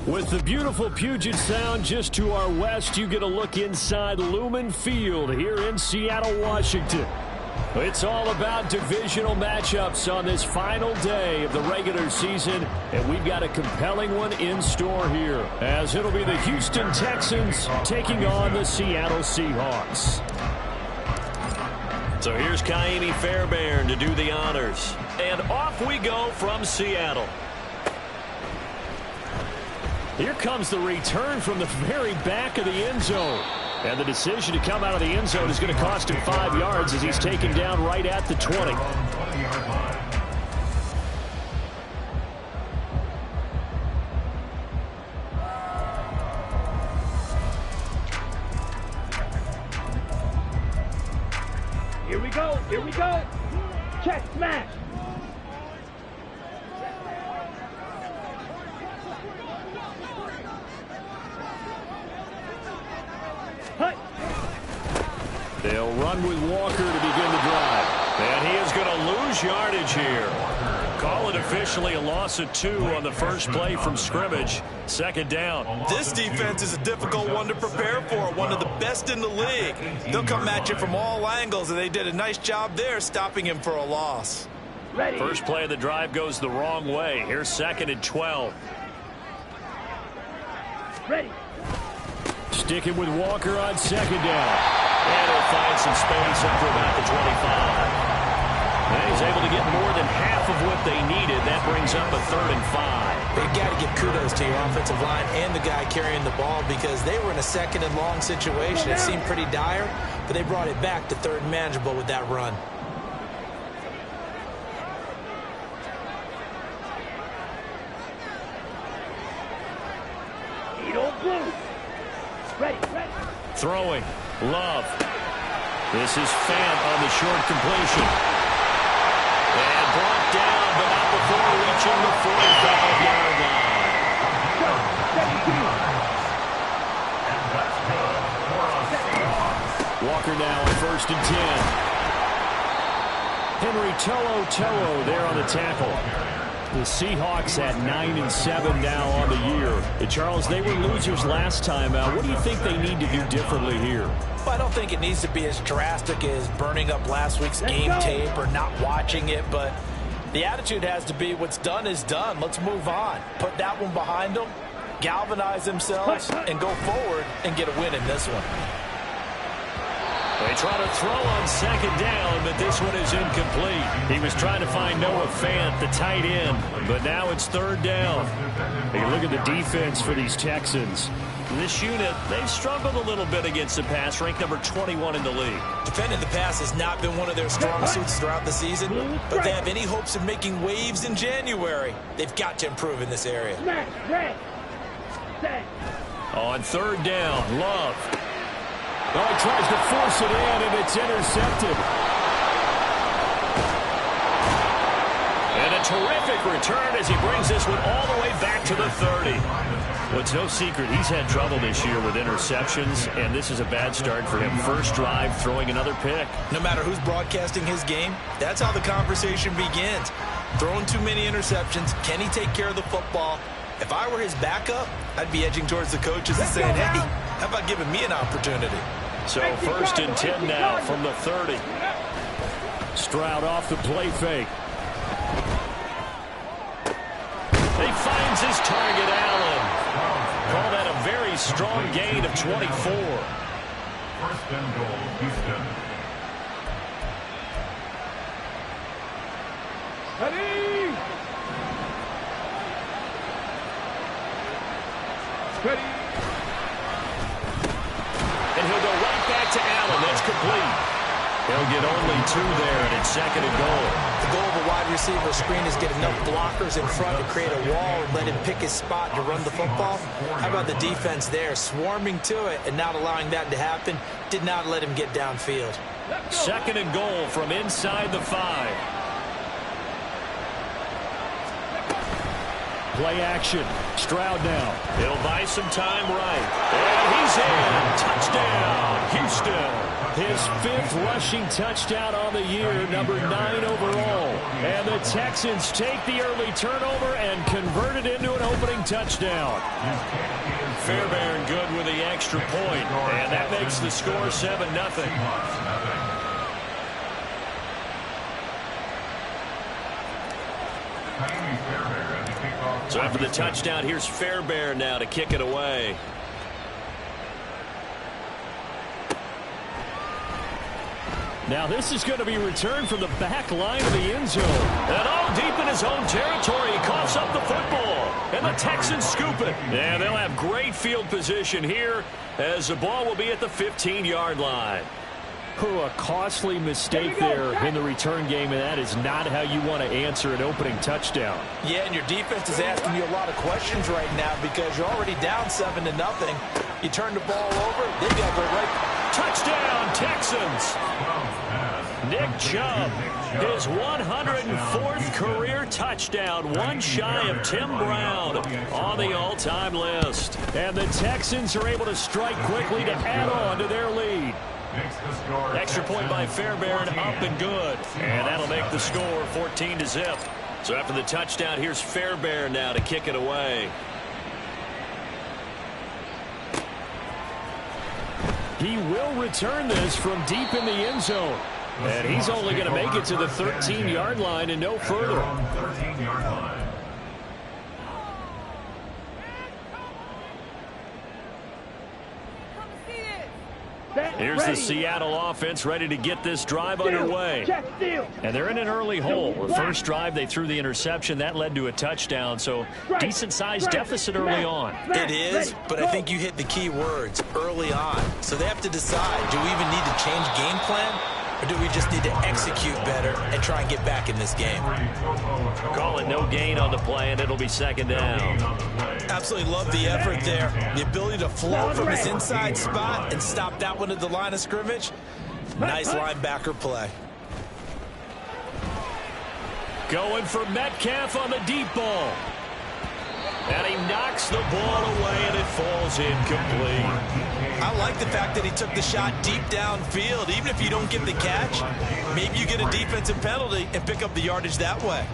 With the beautiful Puget Sound just to our west, you get a look inside Lumen Field here in Seattle, Washington. It's all about divisional matchups on this final day of the regular season, and we've got a compelling one in store here, as it'll be the Houston Texans taking on the Seattle Seahawks. So here's Kaimi Fairbairn to do the honors. And off we go from Seattle. Here comes the return from the very back of the end zone. And the decision to come out of the end zone is going to cost him 5 yards as he's taken down right at the 20. Here we go. Here we go. Check smash. They'll run with Walker to begin the drive. And he is going to lose yardage here. Call it officially a loss of 2 on the first play from scrimmage. Second down. This defense is a difficult one to prepare for, one of the best in the league. They'll come at you from all angles, and they did a nice job there stopping him for a loss. Ready. First play of the drive goes the wrong way. Here's 2nd and 12. Ready. Sticking with Walker on 2nd down. And he'll find some space up to about the 25. And he's able to get more than half of what they needed. That brings up a 3rd and 5. They've got to give kudos to your offensive line and the guy carrying the ball, because they were in a 2nd and long situation. It seemed pretty dire, but they brought it back to 3rd and manageable with that run. Ready, ready. Throwing. Love. This is Fant on the short completion. And brought down, but not before reaching the 45-yard line. Walker now on 1st and 10. Henry To'o there on the tackle. The Seahawks at 9-7 now on the year. And Charles, they were losers last time out. What do you think they need to do differently here? Well, I don't think it needs to be as drastic as burning up last week's game tape or not watching it, but the attitude has to be what's done is done. Let's move on. Put that one behind them, galvanize themselves, and go forward and get a win in this one. They try to throw on 2nd down, but this one is incomplete. He was trying to find Noah Fant, the tight end, but now it's 3rd down. You look at the defense for these Texans. This unit, they've struggled a little bit against the pass, ranked number 21 in the league. Defending the pass has not been one of their strong suits throughout the season, but if they have any hopes of making waves in January, they've got to improve in this area. On 3rd down, Love. Oh, he tries to force it in, and it's intercepted. And a terrific return as he brings this one all the way back to the 30. Well, it's no secret he's had trouble this year with interceptions, and this is a bad start for him. First drive, throwing another pick. No matter who's broadcasting his game, that's how the conversation begins. Throwing too many interceptions, can he take care of the football? If I were his backup, I'd be edging towards the coaches and saying, hey, how about giving me an opportunity? So 1st and 10 now from the 30. Stroud off the play fake. He finds his target, Allen. Call that a very strong gain of 24. 1st and goal, Houston. Ready. And he'll go right back to Allen. That's complete. He'll get only 2 there, and it's 2nd and goal. The goal of a wide receiver screen is get enough blockers in front to create a wall and let him pick his spot to run the football. How about the defense there, swarming to it and not allowing that to happen? Did not let him get downfield. 2nd and goal from inside the 5. Play action. Stroud now. He'll buy some time right. And he's in. Touchdown, Houston. His 5th rushing touchdown on the year, number 9 overall. And the Texans take the early turnover and convert it into an opening touchdown. Fairbairn good with the extra point, and that makes the score 7-0. So after the touchdown, here's Fairbairn now to kick it away. Now this is going to be returned from the back line of the end zone. And all deep in his own territory, he coughs up the football. And the Texans scoop it. And they'll have great field position here as the ball will be at the 15-yard line. A costly mistake there in the return game, and that is not how you want to answer an opening touchdown. Yeah, and your defense is asking you a lot of questions right now because you're already down 7-0. You turn the ball over, they got to go right. Touchdown, Texans. Nick Chubb, his 104th career touchdown, one shy of Tim Brown on the all-time list. And the Texans are able to strike quickly to add on to their lead. Extra point by Fairbairn, up and good. And that'll make the score 14-0. So after the touchdown, here's Fairbairn now to kick it away. He will return this from deep in the end zone. And he's only going to make it to the 13-yard line and no further. Here's the Seattle offense ready to get this drive underway. And they're in an early hole. The first drive, they threw the interception. That led to a touchdown, so decent-sized deficit early on. It is, but I think you hit the key words, early on. So they have to decide, do we even need to change game plan, or do we just need to execute better and try and get back in this game? Call it no gain on the play, and it'll be second down. Absolutely love the effort there. The ability to flow from his inside spot and stop that one at the line of scrimmage. Nice linebacker play. Going for Metcalf on the deep ball. And he knocks the ball away, and it falls incomplete. I like the fact that he took the shot deep downfield. Even if you don't get the catch, maybe you get a defensive penalty and pick up the yardage that way.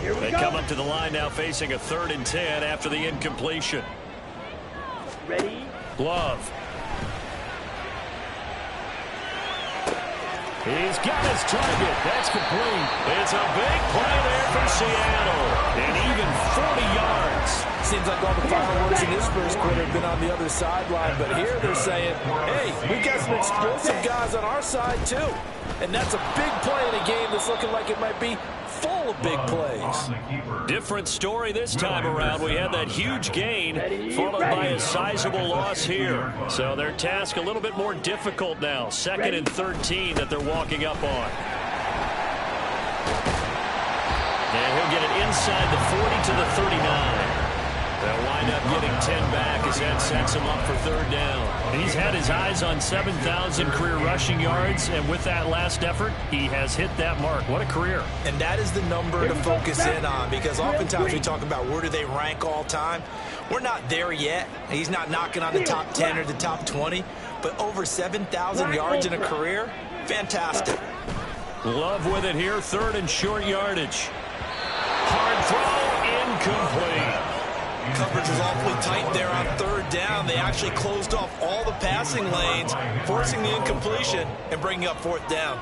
They come up to the line now facing a 3rd and 10 after the incompletion. Ready? Love. He's got his target. That's complete. It's a big play there for Seattle. And even 40 yards. Seems like all the fireworks in this first quarter have been on the other sideline, but here they're saying, hey, we've got some explosive guys on our side too. And that's a big play in a game that's looking like it might be full of big plays. Different story this time around. We had that huge gain followed by a sizable loss here. So their task a little bit more difficult now. 2nd and 13 that they're walking up on. And he'll get it inside the 40 to the 39. They'll wind up getting 10 back as that sets him up for 3rd down. He's had his eyes on 7,000 career rushing yards, and with that last effort, he has hit that mark. What a career. And that is the number to focus in on, because oftentimes we talk about where do they rank all time. We're not there yet. He's not knocking on the top 10 or the top 20, but over 7,000 yards in a career, fantastic. Love with it here, 3rd and short yardage. Hard throw, incomplete. Coverage was awfully tight there on 3rd down. They actually closed off all the passing lanes, forcing the incompletion and bringing up 4th down.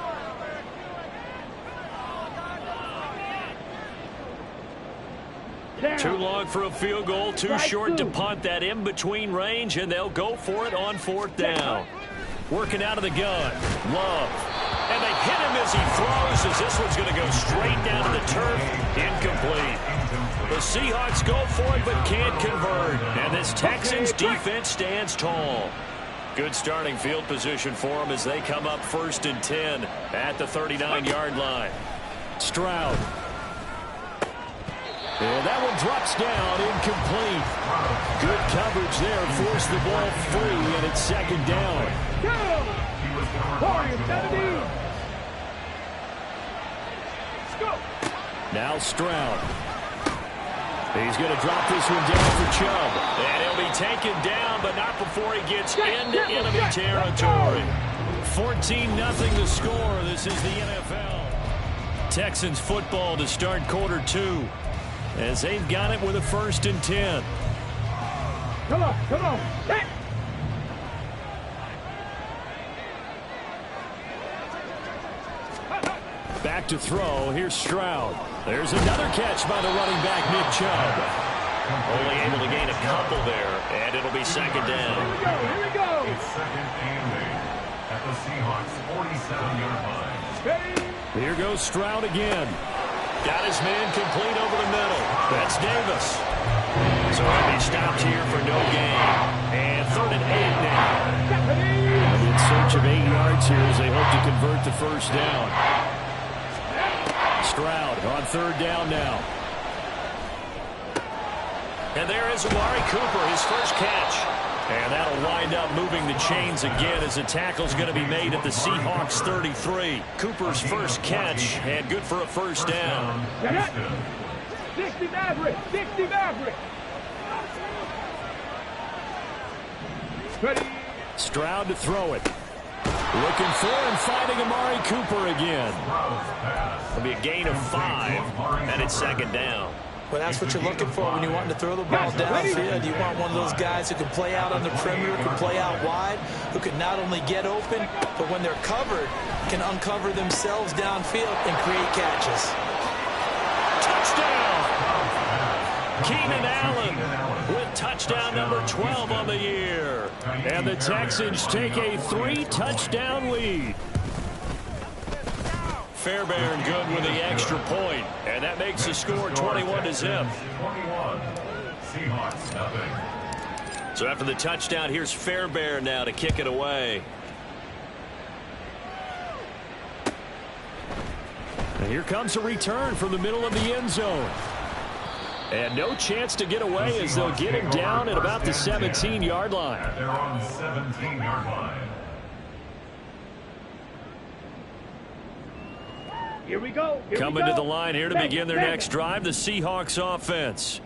Too long for a field goal, too short to punt. That in-between range, and they'll go for it on 4th down. Working out of the gun, Love. And they hit him as he throws, as this one's going to go straight down to the turf. Incomplete. The Seahawks go for it, but can't convert. And this Texans defense stands tall. Good starting field position for them as they come up 1st and 10 at the 39-yard line. Stroud. And that one drops down, incomplete. Good coverage there, forced the ball free, and it's 2nd down. Now Stroud. He's going to drop this one down for Chubb. And he'll be taken down, but not before he gets into enemy territory. 14-0 the score. This is the NFL. Texans football to start quarter 2 as they've got it with a 1st and 10. Come on, come on. Hey. Back to throw. Here's Stroud. There's another catch by the running back, Nick Chubb. Only able to gain a couple there, and it'll be 2nd down. Here we go. It's 2nd and 8 at the Seahawks 47-yard line. Here goes Stroud again. Got his man complete over the middle. That's Davis. So he'll be stopped here for no gain. And 3rd and 8 now. In search of 8 yards here as they hope to convert the 1st down. Stroud on 3rd down now. And there is Amari Cooper, his first catch. And that'll wind up moving the chains again as the tackle's going to be made at the Seahawks 33. Cooper's first catch and good for a 1st down. 60 Maverick, 60 Maverick. Ready. Stroud to throw it. Looking for and finding Amari Cooper again. It'll be a gain of 5, and it's 2nd down. Well, that's what you're looking for when you want to throw the ball downfield. You want one of those guys who can play out on the perimeter, can play out wide, who can not only get open, but when they're covered, can uncover themselves downfield and create catches. Touchdown! Keenan Allen with touchdown number 12 on the year. And the Texans take a 3-touchdown lead. Fairbairn good with the extra point, and that makes the score 21-0. So after the touchdown, here's Fairbairn now to kick it away. And here comes a return from the middle of the end zone. And no chance to get away as they'll get him down at about the 17-yard line. They're on the 17-yard line. Here we go. Coming to the line here to begin their next drive, the Seahawks offense.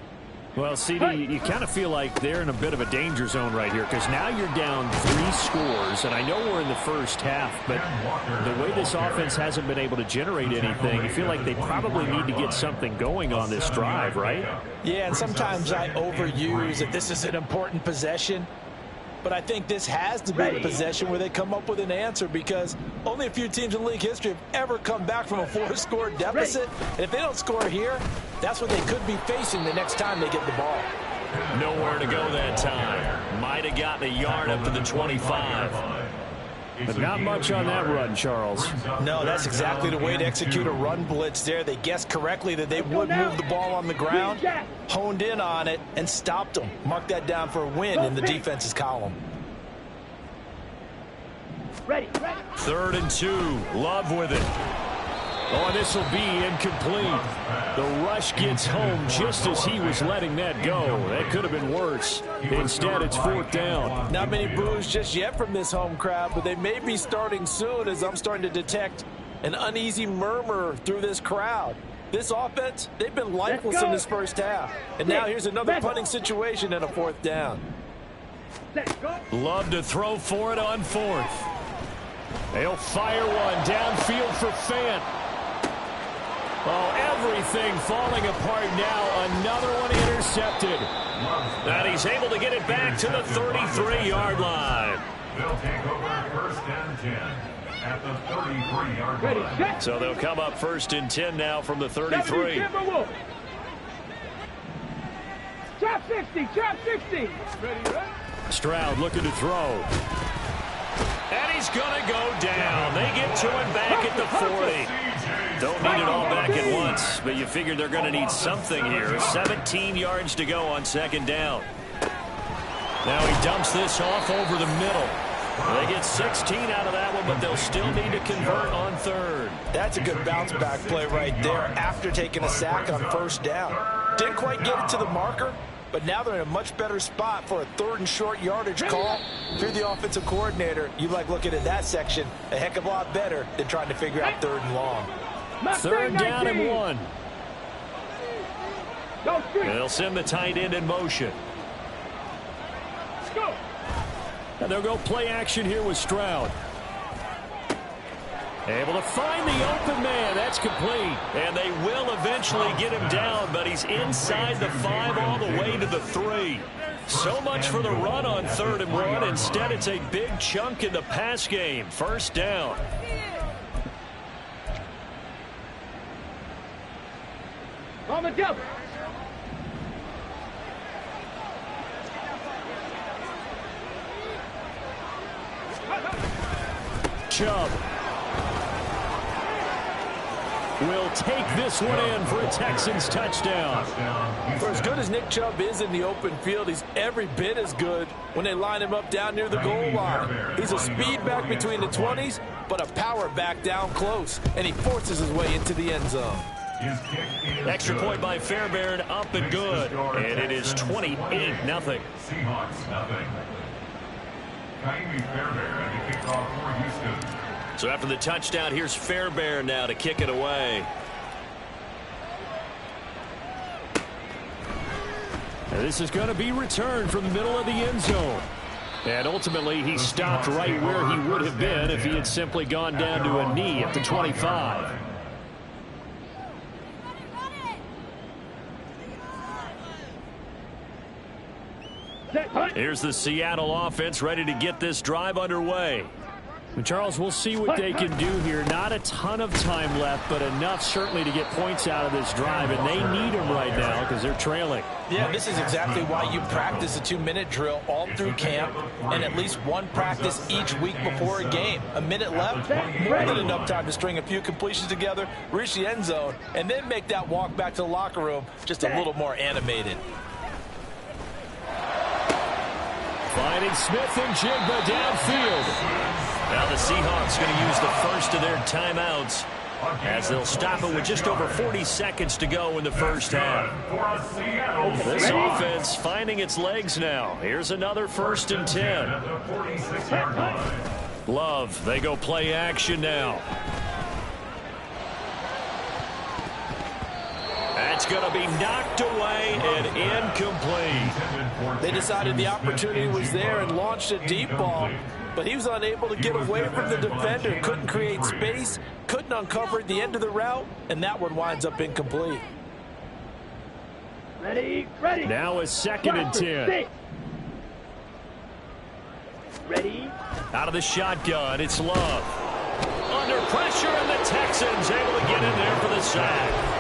Well, CD, you kind of feel like they're in a bit of a danger zone right here because now you're down 3 scores, and I know we're in the first half, but the way this offense hasn't been able to generate anything, you feel like they probably need to get something going on this drive, right? Yeah, and sometimes I overuse that this is an important possession. But I think this has to be a possession where they come up with an answer because only a few teams in league history have ever come back from a 4-score deficit. And if they don't score here, that's what they could be facing the next time they get the ball. Nowhere to go that time. Might have gotten a yard up to the 25. But not much on that run, Charles. No, that's exactly the way to execute a run blitz there. They guessed correctly that they would move the ball on the ground, honed in on it, and stopped them. Mark that down for a win in the defense's column. Ready. 3rd and 2. Love with it. Oh, and this will be incomplete. The rush gets home just as he was letting that go. That could have been worse. Instead, it's 4th down. Not many boos just yet from this home crowd, but they may be starting soon as I'm starting to detect an uneasy murmur through this crowd. This offense, they've been lifeless in this first half. And now here's another punting situation and a 4th down. Love to throw for it on 4th. They'll fire one downfield for Fant. Oh, everything falling apart now. Another one intercepted. And he's able to get it back to the 33-yard line. They'll take over 1st and 10 at the 33-yard line. So they'll come up 1st and 10 now from the 33. Trap 60, trap 60. Ready. Stroud looking to throw. And he's going to go down. They get to him back at the 40. Don't need it all back at once, but you figure they're going to need something here. 17 yards to go on 2nd down. Now he dumps this off over the middle. They get 16 out of that one, but they'll still need to convert on 3rd. That's a good bounce back play right there after taking a sack on 1st down. Didn't quite get it to the marker, but now they're in a much better spot for a 3rd and short yardage call. If you're the offensive coordinator, you like looking at that section a heck of a lot better than trying to figure out 3rd and long. 3rd down and 1. They'll send the tight end in motion. Let's go. And they'll go play action here with Stroud. Able to find the open man. That's complete. And they will eventually get him down, but he's inside the 5 all the way to the 3. So much for the run on 3rd and 1. Instead, it's a big chunk in the pass game. First down. On the double. Chubb will take this one in for a Texans touchdown. For as good as Nick Chubb is in the open field, he's every bit as good when they line him up down near the goal line. He's a speed back between the 20s, but a power back down close, and he forces his way into the end zone. Extra point by Fairbairn, up and good. And it is 28-0. Seahawks, nothing. Fairbairn to kick off for Houston. So after the touchdown, here's Fairbairn now to kick it away. And this is going to be returned from the middle of the end zone. And ultimately, he stopped right where he would have been if he had simply gone down to a knee at the 25. Here's the Seattle offense ready to get this drive underway. And Charles, we'll see what they can do here. Not a ton of time left, but enough certainly to get points out of this drive, and they need them right now because they're trailing. Yeah, this is exactly why you practice a 2-minute drill all through camp and at least one practice each week before a game. A minute left, more than enough time to string a few completions together, reach the end zone, and then make that walk back to the locker room just a little more animated. Finding Smith and Jigba downfield. Now the Seahawks going to use the first of their timeouts as they'll stop it with just over 40 seconds to go in the first half. This offense finding its legs now. Here's another 1st and 10. Love, they go play action now. That's going to be knocked away and incomplete. They decided the opportunity was there and launched a deep ball, but he was unable to get away from the defender, couldn't create space, couldn't uncover at the end of the route, and that one winds up incomplete. Ready. Now a 2nd and 10. Ready. Out of the shotgun, it's Love. Under pressure, and the Texans able to get in there for the sack.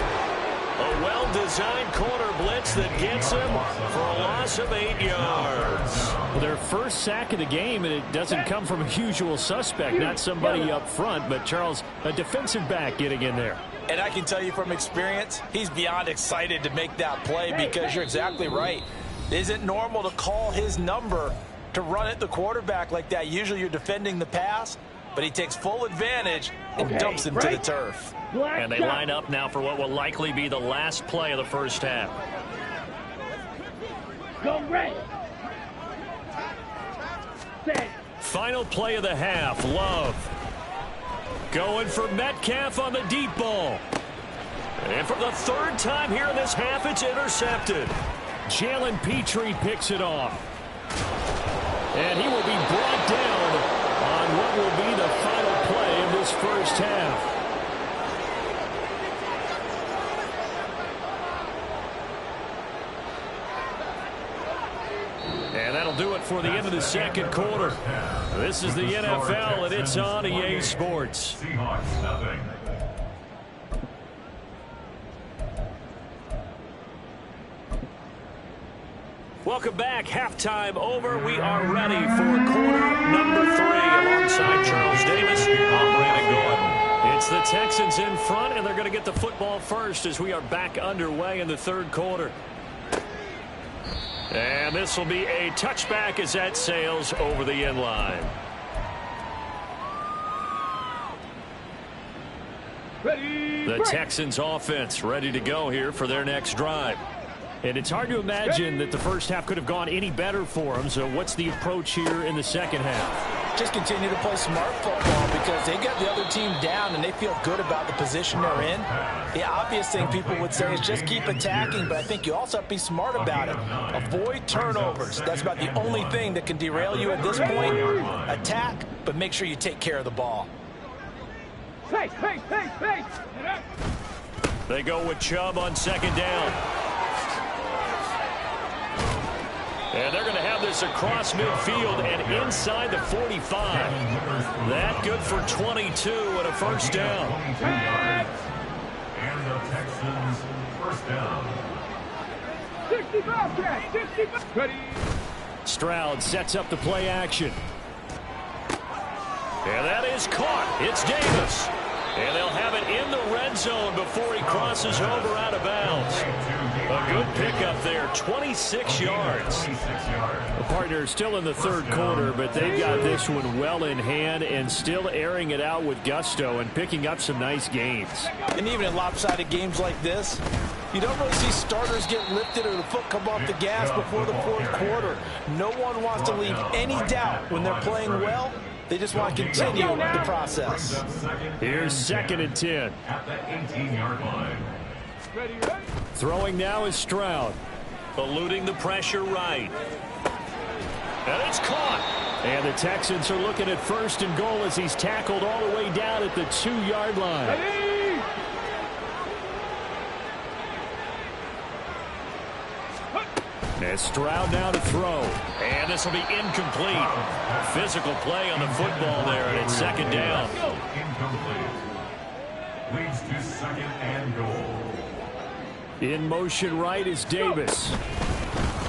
A well-designed corner blitz that gets him for a loss of 8 yards. Well, their first sack of the game, and it doesn't come from a usual suspect, not somebody up front, but Charles, a defensive back getting in there. And I can tell you from experience, he's beyond excited to make that play because you're exactly right. It isn't normal to call his number to run at the quarterback like that. Usually you're defending the pass, but he takes full advantage and dumps him to the turf. And they line up now for what will likely be the last play of the first half. Go ready. Set. Final play of the half. Love going for Metcalf on the deep ball. And for the 3rd time here in this half, it's intercepted. Jalen Petrie picks it off. And he will be brought down on what will be the final play of this first half. And that'll do it for the end of the 2nd quarter. This is the NFL, and it's on EA Sports. Seahawks, nothing. Welcome back. Halftime over. We are ready for quarter number 3 alongside Charles Davis. I'm Brandon Gordon. It's the Texans in front, and they're going to get the football first as we are back underway in the 3rd quarter. And this will be a touchback as that sails over the end line. Ready. The Texans offense ready to go here for their next drive. And it's hard to imagine that the first half could have gone any better for them. So what's the approach here in the second half? Just continue to play smart football because they got the other team down and they feel good about the position they're in. The obvious thing people would say is just keep attacking, but I think you also have to be smart about it. Avoid turnovers. That's about the only thing that can derail you at this point. Attack, but make sure you take care of the ball. They go with Chubb on second down. And they're going to have this across midfield and inside the 45. That good for 22 and a first down. And the Texans first down. 65 catch, 65. Ready. Stroud sets up the play action. And that is caught. It's Davis. And they'll have it in the red zone before he crosses over out of bounds. A good pickup there, 26 yards. The partner still in the third quarter, but they've got this one well in hand and still airing it out with gusto and picking up some nice gains. And even in lopsided games like this, you don't really see starters get lifted or the foot come off the gas before the fourth quarter. No one wants to leave any doubt when they're playing well. They just want to continue the process. Here's 2nd and 10. At the 18-yard line. Throwing now is Stroud. Eluding the pressure right. And it's caught. And the Texans are looking at 1st and goal as he's tackled all the way down at the 2-yard line. And Stroud now to throw. And this will be incomplete. Physical play on the football there, and it's 2nd down. Incomplete. Leads to 2nd and goal. In motion right is Davis.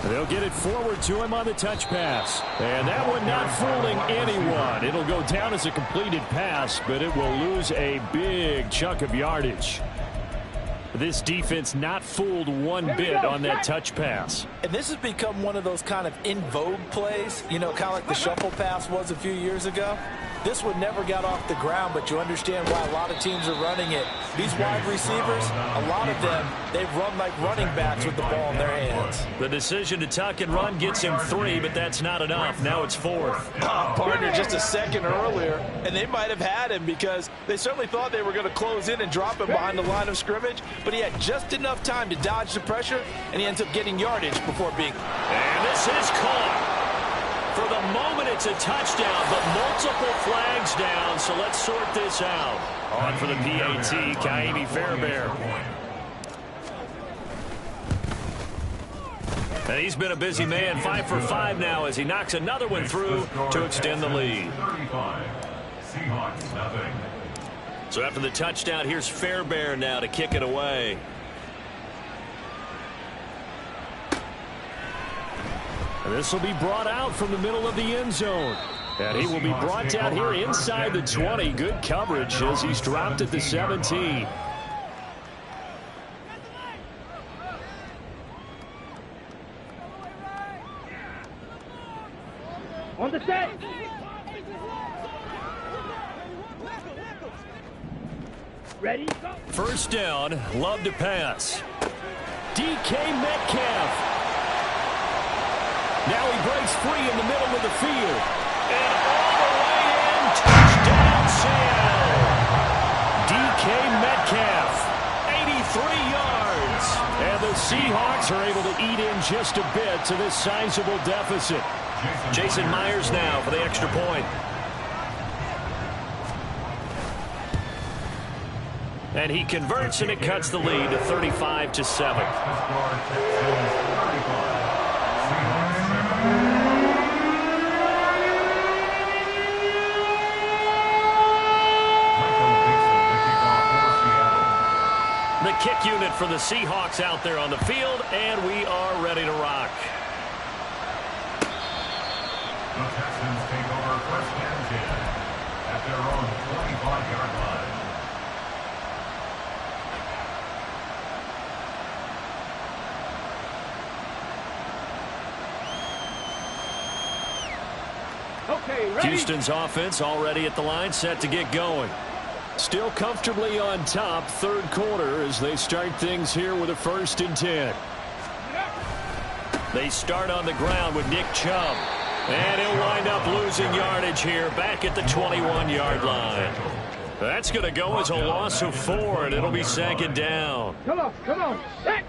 They'll get it forward to him on the touch pass. And that one not fooling anyone. It'll go down as a completed pass, but it will lose a big chunk of yardage. This defense not fooled one bit on that touch pass. And this has become one of those kind of in vogue plays, you know, kind of like the shuffle pass was a few years ago. This one never got off the ground, but you understand why a lot of teams are running it. These wide receivers, a lot of them, they run like running backs with the ball in their hands. The decision to tuck and run gets him 3, but that's not enough. Now it's 4th. Partner just a second earlier, and they might have had him because they certainly thought they were going to close in and drop him behind the line of scrimmage, but he had just enough time to dodge the pressure, and he ends up getting yardage before being... And this is caught. For the moment, it's a touchdown, but multiple flags down, so let's sort this out. On for the PAT, Kaimi Fairbairn. And he's been a busy man, 5 for 5 now as he knocks another one through to extend the lead. 35. Seahawks, nothing. So after the touchdown, here's Fairbairn now to kick it away. This will be brought out from the middle of the end zone. And he will be brought down here inside the 20. Good coverage as he's dropped at the 17. On the set. Ready? Go. First down, love to pass. DK Metcalf. Now he breaks free in the middle of the field. And all the way in, touchdown Seattle. DK Metcalf, 83 yards. And the Seahawks are able to eat in just a bit to this sizable deficit. Jason Myers now for the extra point. And he converts, and it cuts the lead to 35-7. The kick unit for the Seahawks out there on the field, and we are ready to rock. The Texans take over 1st and 10 at their own 25-yard line. Okay, ready? Houston's offense already at the line, set to get going. Still comfortably on top, third quarter as they start things here with a 1st and 10. They start on the ground with Nick Chubb. And he'll wind up losing yardage here back at the 21-yard line. That's going to go as a loss of 4, and it'll be second down. Come on, come on. Hey.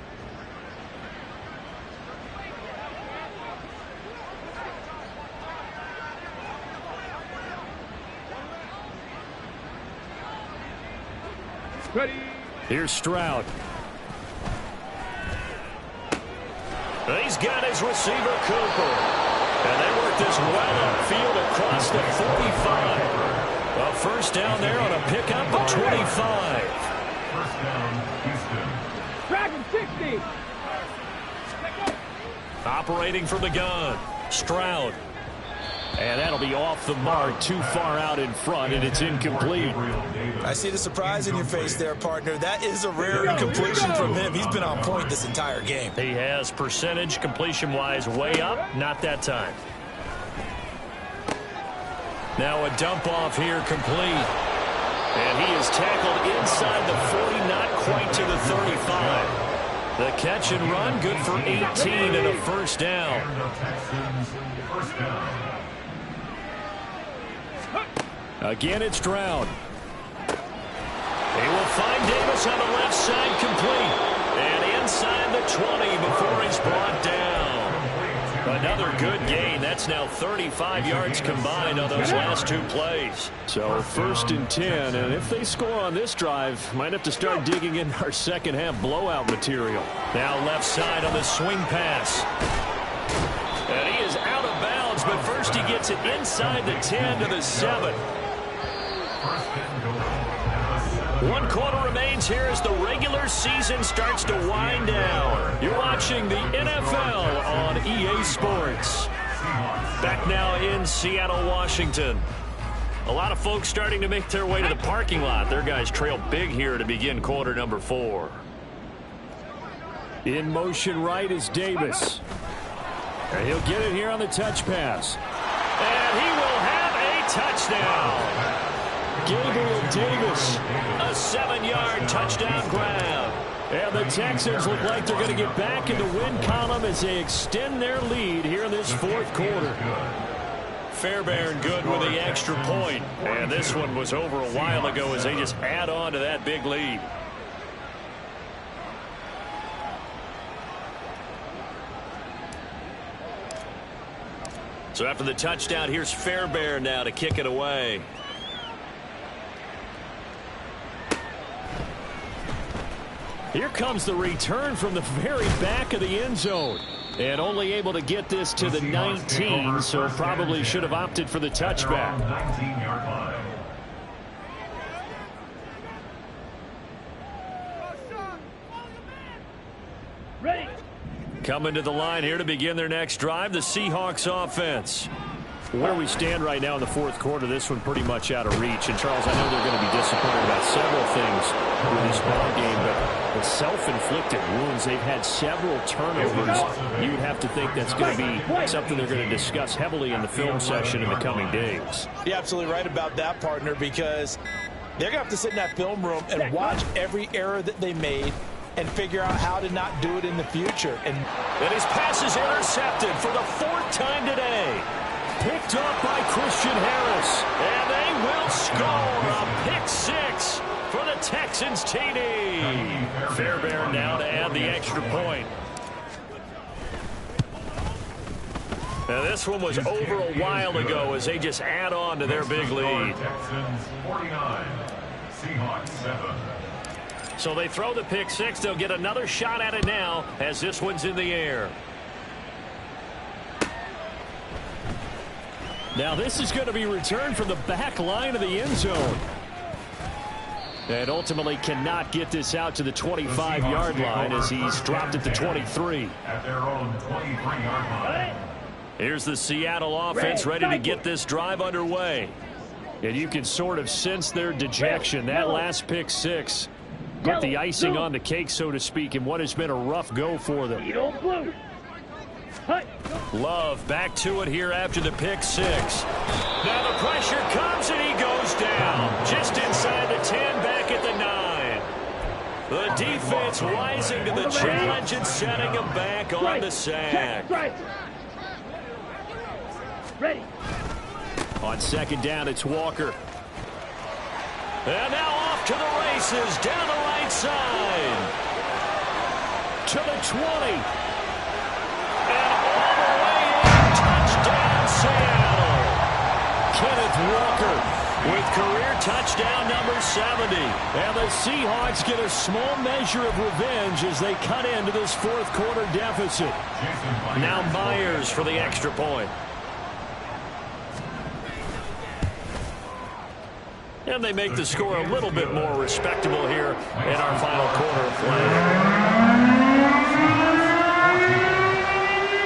Ready. Here's Stroud. He's got his receiver, Cooper. And they work this well upfield across the 45. A first down there on a pickup of 25. First down, Houston. Dragon 60. Operating from the gun, Stroud. And that'll be off the mark, too far out in front, and it's incomplete. I see the surprise in your face there, partner. That is a rare incompletion from him. He's been on point this entire game. He has percentage completion-wise way up, not that time. Now a dump off here complete. And he is tackled inside the 40, not quite to the 35. The catch and run, good for 18 and a first down. And the Texans, first down. Again, it's Stroud. He will find Davis on the left side complete. And inside the 20 before he's brought down. Another good gain. That's now 35 yards combined on those last 2 plays. So first and 10, and if they score on this drive, might have to start digging in our second half blowout material. Now left side on the swing pass. And he is out of bounds, but first he gets it inside the 10 to the 7. 1 quarter remains here as the regular season starts to wind down. You're watching the NFL on EA Sports. Back now in Seattle, Washington. A lot of folks starting to make their way to the parking lot. Their guys trail big here to begin quarter number 4. In motion right is Davis. And he'll get it here on the touch pass. And he will have a touchdown. Gabriel Davis. A 7-yard touchdown grab. And the Texans look like they're going to get back in the win column as they extend their lead here in this 4th quarter. Fairbairn good with the extra point. And this one was over a while ago as they just add on to that big lead. So after the touchdown, here's Fairbairn now to kick it away. Here comes the return from the very back of the end zone. And only able to get this to the 19, so probably should have opted for the touchback. 19-yard line. Ready. Coming to the line here to begin their next drive, the Seahawks offense. Where we stand right now in the 4th quarter, this one pretty much out of reach. And, Charles, I know they're going to be disappointed about several things with this ball game, but the self-inflicted wounds, they've had several turnovers. You would have to think that's going to be something they're going to discuss heavily in the film session in the coming days. You're absolutely right about that, partner, because they're going to have to sit in that film room and watch every error that they made and figure out how to not do it in the future. And his pass is intercepted for the 4th time today. Picked up by Christian Harris. And they will score a pick 6 for the Texans TD. Fairbairn now to add the extra point. Now this one was over a while ago as they just add on to their big lead. Texans 49, Seahawks 7. So they throw the pick 6. They'll get another shot at it now as this one's in the air. Now this is going to be returned from the back line of the end zone. And ultimately cannot get this out to the 25-yard line as he's dropped at the 23. At their own 23-yard line. Here's the Seattle offense ready to get this drive underway. And you can sort of sense their dejection. That last pick 6 put the icing on the cake, so to speak, in what has been a rough go for them. Blue. Love back to it here after the pick 6. Now the pressure comes and he goes down. Just inside the 10, back at the 9. The defense rising to the challenge and setting him back on the sack. Ready. On second down, it's Walker. And now off to the races, down the right side. To the 20. And all the way in. Touchdown, Seattle. Kenneth Walker With career touchdown number 70. And the Seahawks get a small measure of revenge as they cut into this fourth quarter deficit. Now Myers for the extra point. And they make the score a little bit more respectable here in our final quarter of play.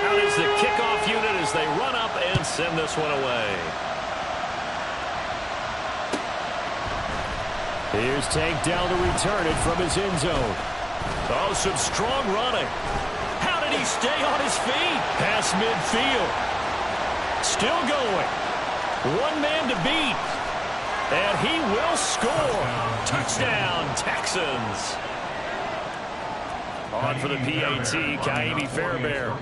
Out is the kickoff unit as they run up and send this one away. Here's Tank down to return it from his end zone. Oh, some strong running. How did he stay on his feet? Past midfield. Still going. One man to beat. And he will score. Touchdown, Texans. On for the PAT, Kaimi Fairbairn.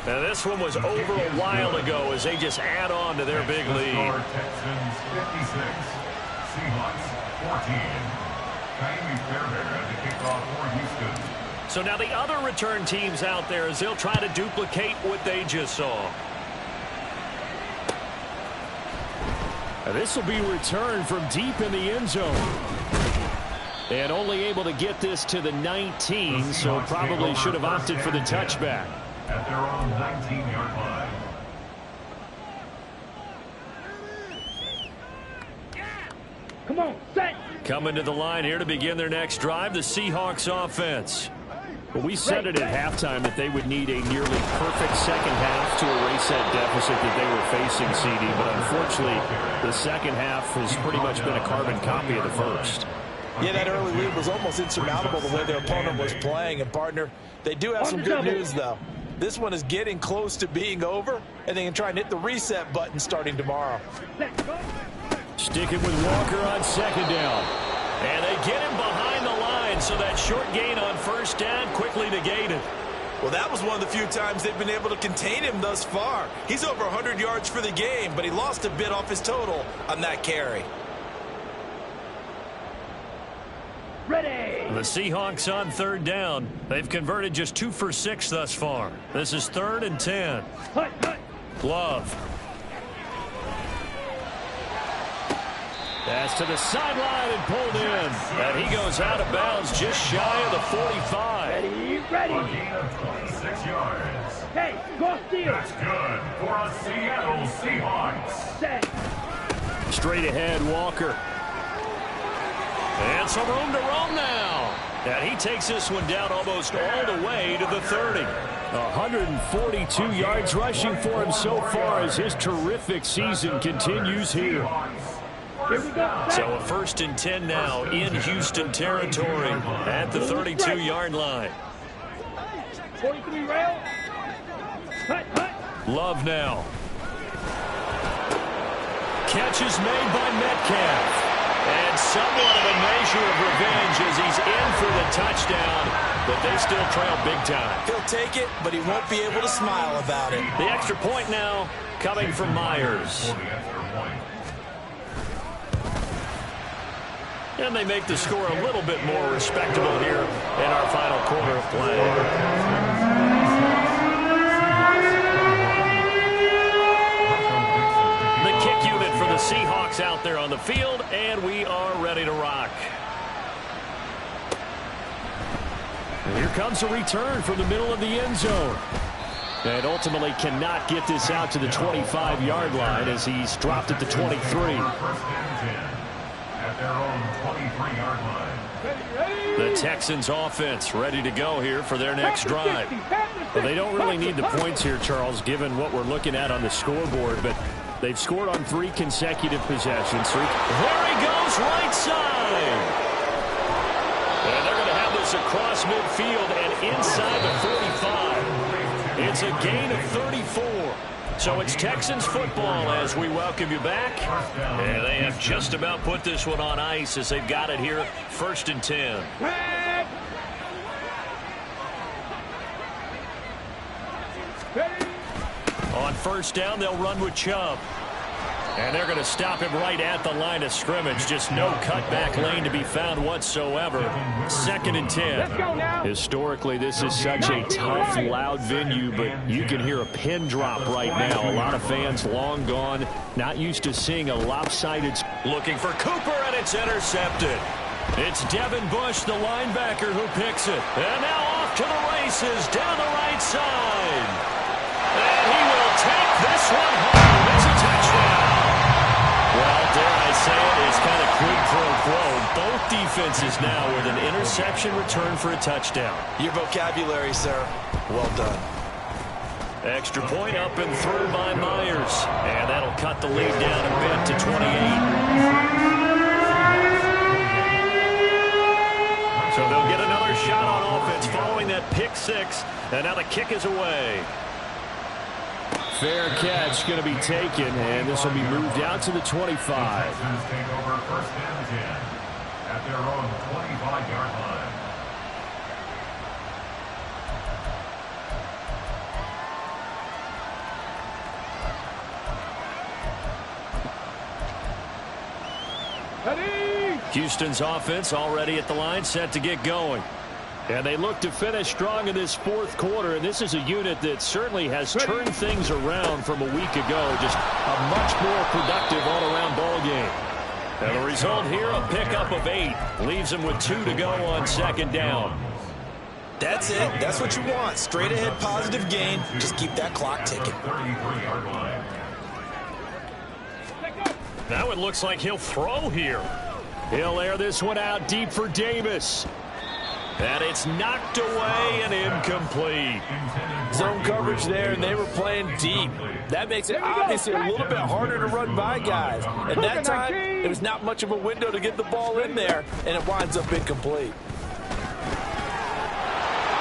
Now this one was over a while ago as they just add on to their big lead. Texans 56, Seahawks 14. Kaimi Fairbairn at the kickoff for Houston. So now the other return teams out there as they'll try to duplicate what they just saw. This will be returned from deep in the end zone. And only able to get this to the 19, so probably should have opted for the touchback. At their own 19-yard line. Come on, set. Coming to the line here to begin their next drive, the Seahawks offense. Well, we said it at halftime that they would need a nearly perfect second half to erase that deficit that they were facing, CD. But unfortunately, the second half has pretty much been a carbon copy of the first. Yeah, that early lead was almost insurmountable the way their opponent was playing. And, partner, they do have some good news, though. This one is getting close to being over, and they can try and hit the reset button starting tomorrow. Sticking with Walker on second down. And they get him behind the line, so that short gain on first down quickly negated. Well, that was one of the few times they've been able to contain him thus far. He's over 100 yards for the game, but he lost a bit off his total on that carry. Ready. The Seahawks on third down. They've converted just 2 for 6 thus far. This is 3rd and 10. Hut, hut. Love. Pass to the sideline and pulled in. And he goes out of bounds just shy of the 45. Ready, ready. A gain of 26 yards. Hey, go steal. That's good for a Seattle Seahawks. Set. Straight ahead, Walker. And some room to roam now. And he takes this one down almost all the way to the 30. 142 yards rushing for him so far as his terrific season continues here. Here we go. So a 1st and 10 now in Houston territory at the 32-yard line. 43 rail. Hut, hut. Love now. Catch is made by Metcalf. And somewhat of a measure of revenge as he's in for the touchdown, but they still trail big time. He'll take it, but he won't be able to smile about it. The extra point now coming from Myers. And they make the score a little bit more respectable here in our final quarter of play. The kick unit for the Seahawks out there on the field, and we are ready to rock. Here comes a return from the middle of the end zone. And ultimately cannot get this out to the 25-yard line as he's dropped at the 23. At their own 23-yard line. The Texans offense ready to go here for their next drive. Well, they don't really need the points here, Charles, given what we're looking at on the scoreboard, but they've scored on 3 consecutive possessions. There he goes, right side. And they're going to have this across midfield and inside the 45. It's a gain of 34. So it's Texans football as we welcome you back. And they have just about put this one on ice as they've got it here, 1st and 10. first down. They'll run with Chubb. And they're going to stop him right at the line of scrimmage. Just no cutback lane to be found whatsoever. 2nd and 10. Historically, this is such a tough, loud venue, but you can hear a pin drop right now. A lot of fans long gone, not used to seeing a lopsided. Looking for Cooper, and it's intercepted. It's Devin Bush, the linebacker, who picks it. And now off to the races down the right side. And he will take this one home. It's a touchdown. Well, dare I say it, it's kind of quid pro quo. Both defenses now with an interception return for a touchdown. Your vocabulary, sir. Well done. Extra point up and through by Myers. And that'll cut the lead down a bit to 28. So they'll get another shot on offense following that pick six. And now the kick is away. Fair catch going to be taken, and this will be moved out to the 25. Texans take over 1st and 10 at their own 25-yard line. Houston's offense already at the line, set to get going. And they look to finish strong in this 4th quarter, and this is a unit that certainly has turned things around from a week ago. Just a much more productive all-around ball game. And the result here, a pickup of 8. Leaves them with 2 to go on 2nd down. That's it. That's what you want. Straight ahead positive gain. Just keep that clock ticking. 33-yard line. Now it looks like he'll throw here. He'll air this one out deep for Davis. And it's knocked away and incomplete. Zone coverage there, and they were playing deep. That makes it obviously a little bit harder to run by guys. At that time, there was not much of a window to get the ball in there, and it winds up incomplete.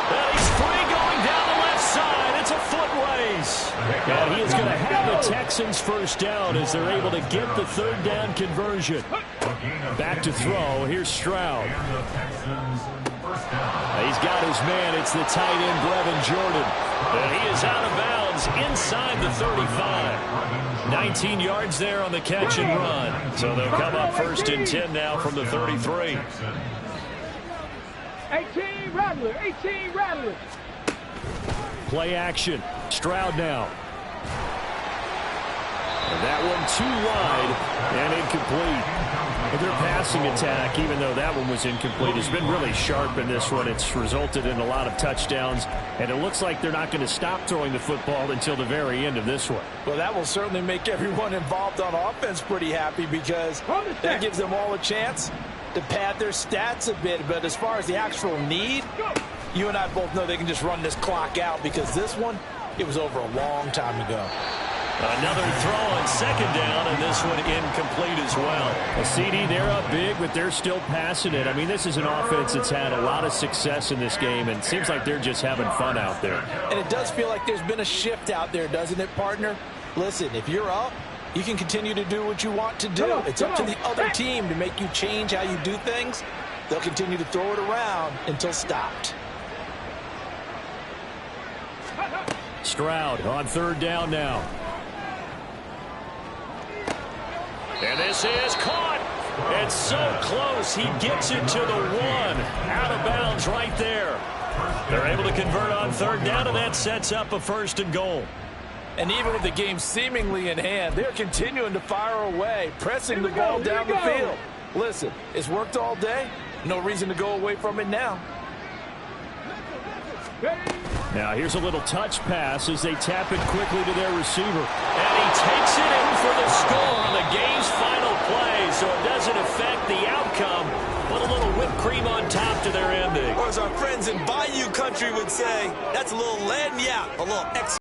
And he's free going down the left side. It's a foot race. And he is going to have the Texans first down as they're able to get the 3rd down conversion. Back to throw. Here's Stroud. He's got his man. It's the tight end, Brevin Jordan. And he is out of bounds inside the 35. 19 yards there on the catch and run. So they'll come up 1st and 10 now from the 33. 18 Rattler, 18 Rattler. Play action. Stroud now. And that one too wide and incomplete. And their passing attack, even though that one was incomplete, has been really sharp in this one. It's resulted in a lot of touchdowns, and it looks like they're not going to stop throwing the football until the very end of this one. Well, that will certainly make everyone involved on offense pretty happy because that gives them all a chance to pad their stats a bit. But as far as the actual need, you and I both know they can just run this clock out because this one, it was over a long time ago. Another throw on 2nd down, and this one incomplete as well. A CD, they're up big, but they're still passing it. I mean, this is an offense that's had a lot of success in this game, and it seems like they're just having fun out there. And it does feel like there's been a shift out there, doesn't it, partner? Listen, if you're up, you can continue to do what you want to do. It's up to the other team to make you change how you do things. They'll continue to throw it around until stopped. Stroud on 3rd down now. And this is caught. It's so close. He gets it to the 1. Out of bounds right there. They're able to convert on 3rd down, and that sets up a 1st and goal. And even with the game seemingly in hand, they're continuing to fire away, pressing the ball down the field. Listen, it's worked all day. No reason to go away from it now. Now here's a little touch pass as they tap it quickly to their receiver. And he takes it in for the score on the game's final play, so it doesn't affect the outcome. Put a little whipped cream on top to their ending. Or as our friends in Bayou Country would say, that's a little lagniappe, a little extra.